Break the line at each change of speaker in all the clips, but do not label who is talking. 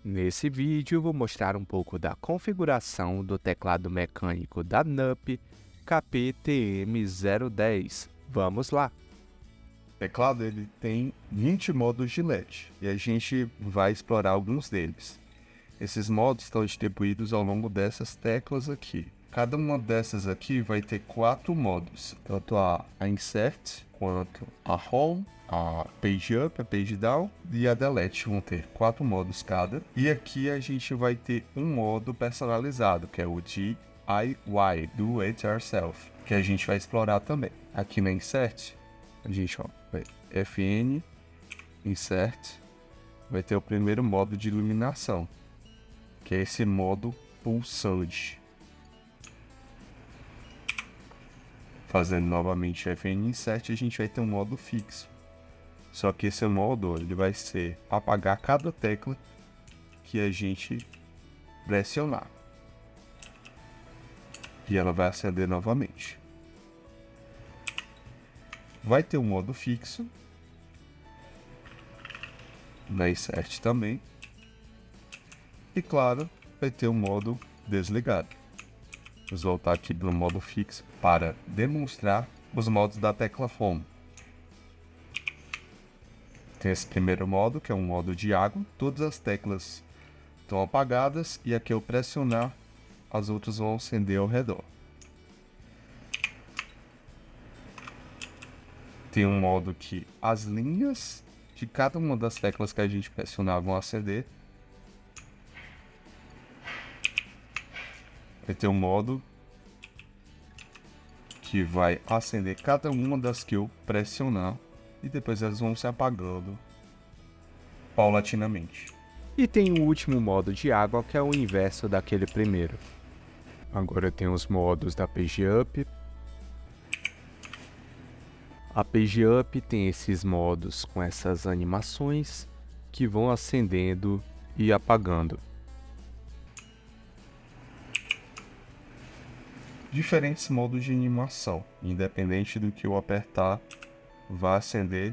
Nesse vídeo, eu vou mostrar um pouco da configuração do teclado mecânico da NUP KP-TM010. Vamos lá!
O teclado ele tem 20 modos de LED e a gente vai explorar alguns deles. Esses modos estão distribuídos ao longo dessas teclas aqui. Cada uma dessas aqui vai ter 4 modos, tanto a Insert quanto a Home, a Page Up, a Page Down e a Delete vão ter 4 modos cada. E aqui a gente vai ter um modo personalizado, que é o DIY, Do It Yourself, que a gente vai explorar também. Aqui na Insert, a gente vai FN, Insert, vai ter o primeiro modo de iluminação, que é esse modo pulsante. Fazendo novamente FN Insert, a gente vai ter um modo fixo. Só que esse modo ele vai ser apagar cada tecla que a gente pressionar. E ela vai acender novamente. Vai ter um modo fixo. Na Insert também. E claro, vai ter um modo desligado. Vamos voltar aqui no modo fixo para demonstrar os modos da tecla Home. Tem esse primeiro modo, que é um modo de água. Todas as teclas estão apagadas e aqui eu pressionar, as outras vão acender ao redor. Tem um modo que as linhas de cada uma das teclas que a gente pressionar vão acender. Vai ter um modo que vai acender cada uma das que eu pressionar e depois elas vão se apagando paulatinamente.
E tem o último modo de água, que é o inverso daquele primeiro. Agora tem os modos da Page Up. A Page Up tem esses modos com essas animações que vão acendendo e apagando.
Diferentes modos de animação, independente do que eu apertar, vai acender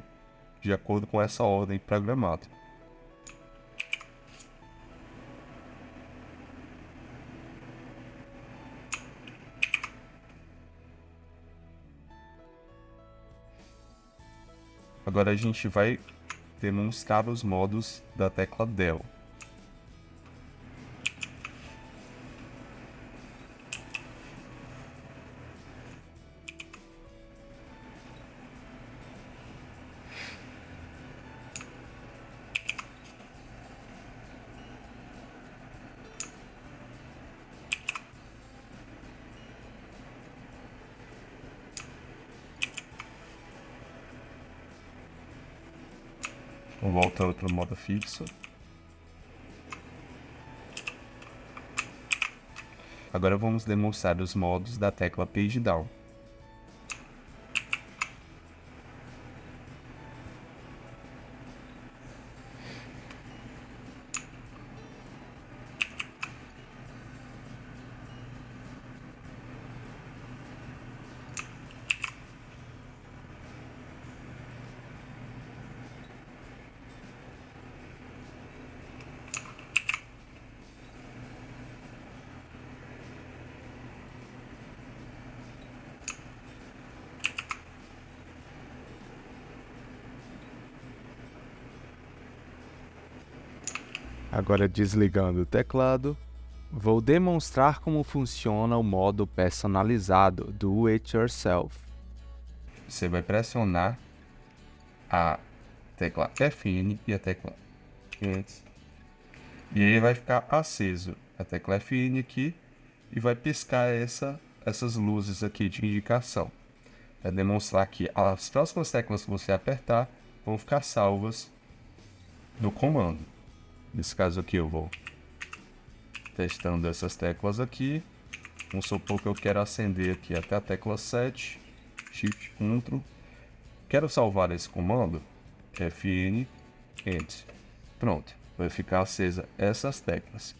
de acordo com essa ordem programada. Agora a gente vai demonstrar os modos da tecla Del. Voltando para o modo fixo. Agora vamos demonstrar os modos da tecla Page Down.
Agora, desligando o teclado, vou demonstrar como funciona o modo personalizado do It Yourself.
Você vai pressionar a tecla FN e a tecla Enter. E aí vai ficar aceso a tecla FN aqui e vai piscar essas luzes aqui de indicação. Vai demonstrar que as próximas teclas que você apertar vão ficar salvas no comando. Nesse caso aqui eu vou testando essas teclas aqui. Vamos supor que eu quero acender aqui até a tecla 7, Shift Ctrl. Quero salvar esse comando, FN, Enter. Pronto, vai ficar acesa essas teclas.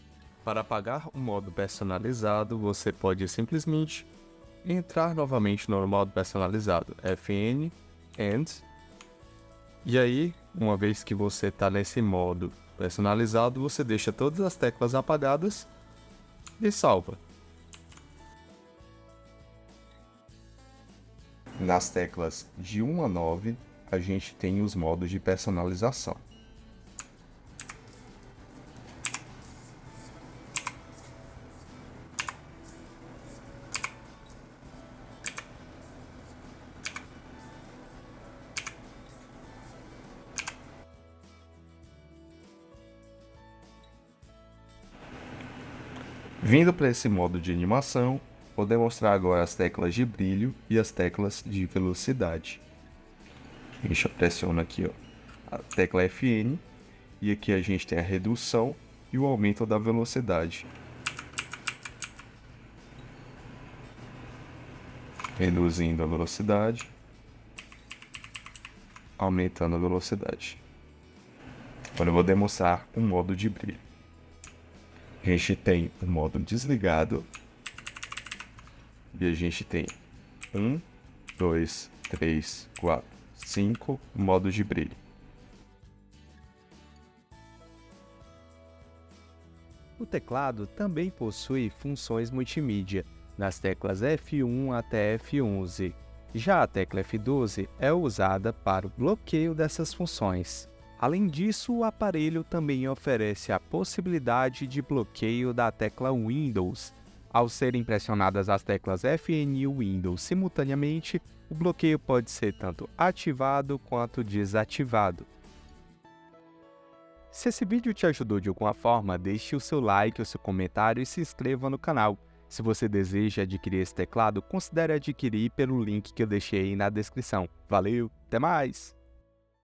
Para apagar o modo personalizado, você pode simplesmente entrar novamente no modo personalizado, FN, End. E aí, uma vez que você está nesse modo
personalizado, você deixa todas as teclas apagadas e salva. Nas teclas de 1 a 9, a gente tem os modos de personalização. Vindo para esse modo de animação, vou demonstrar agora as teclas de brilho e as teclas de velocidade. A gente pressiona aqui, ó, a tecla FN, e aqui a gente tem a redução e o aumento da velocidade. Reduzindo a velocidade, aumentando a velocidade. Agora eu vou demonstrar o modo de brilho. A gente tem o modo desligado e a gente tem 1, 2, 3, 4, 5 modos de brilho.
O teclado também possui funções multimídia, nas teclas F1 até F11. Já a tecla F12 é usada para o bloqueio dessas funções. Além disso, o aparelho também oferece a possibilidade de bloqueio da tecla Windows. Ao serem pressionadas as teclas FN e Windows simultaneamente, o bloqueio pode ser tanto ativado quanto desativado. Se esse vídeo te ajudou de alguma forma, deixe o seu like, o seu comentário e se inscreva no canal. Se você deseja adquirir esse teclado, considere adquirir pelo link que eu deixei aí na descrição. Valeu, até mais!